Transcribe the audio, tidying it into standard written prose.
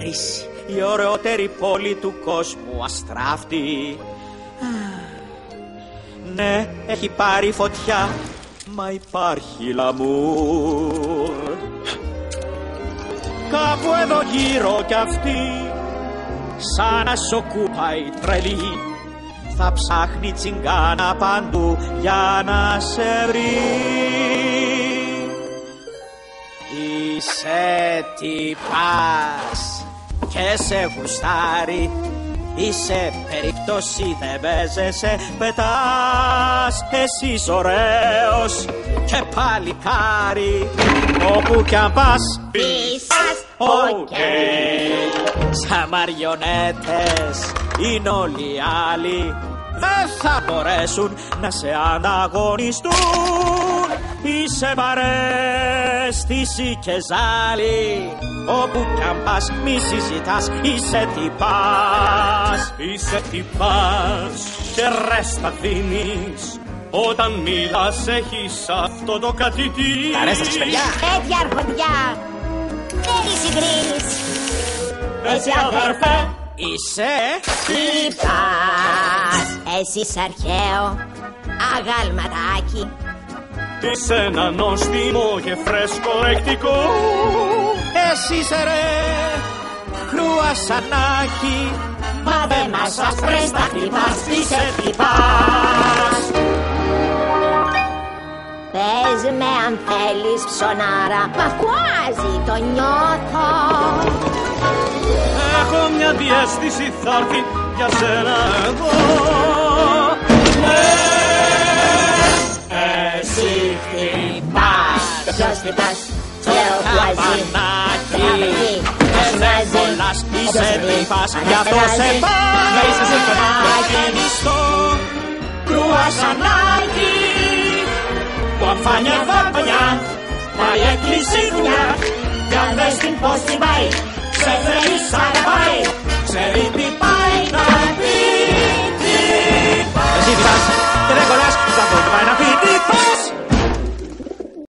Παρίσι, η ωραιότερη πόλη του κόσμου, αστράφτη. Ναι, έχει πάρει φωτιά, μα υπάρχει λαμούρ. Κάπου εδώ γύρω κι αυτή, σαν να σοκούπαει τρελή, θα ψάχνει τσιγκάνα παντού για να σε βρει. Είσαι τυπάς και σε γουστάρει, είσαι περίπτωση, δεν παίζεσαι, πετάς. Εσύ ωραίος και παλικάρι, όπου κι αν πας πίσας, οκ. Σαν μαριονέτες είναι όλοι οι άλλοι, δεν θα μπορέσουν να σε ανταγωνιστούν. Είσαι παρέστηση και ζάλι, όπου κι αν πας μη συζητάς, είσαι τυπάς. Είσαι τυπάς και ρέστα δίνεις, όταν μιλάς έχεις αυτό το κατητή. Τα ρέστα σας παιδιά. Έτσι αρχοντιά, δεν τη συγκρίνεις. Έτσι αδερφέ, είσαι τυπάς. Εσύ είσαι αρχαίο αγαλματάκι. είσαι ένα νόστιμο και φρέσκο λεκτικό. Εσύ είσαι ρε κρουασανάκι, Μα δεν μας ασπρές τα τυπάς, είσαι τυπάς. Πες με αν θέλεις ψωνάρα, μ' ακουάζει, το νιώθω. Έχω μια διαίσθηση θα έρθει για σένα εγώ. Εσύ χτυπάς. Ποιος χτυπάς, σε ακουάζει. καμπανάκι, δεν κολλάς, είσαι τυπάς, γι' αυτό σε πάει γενιστό κρουασανάκι, που αν φάνει βαπανιά, πάει έκλειση δουλειά, κι αν δες την πως την πάει, σε θέλει σαν να πάει, ξέρει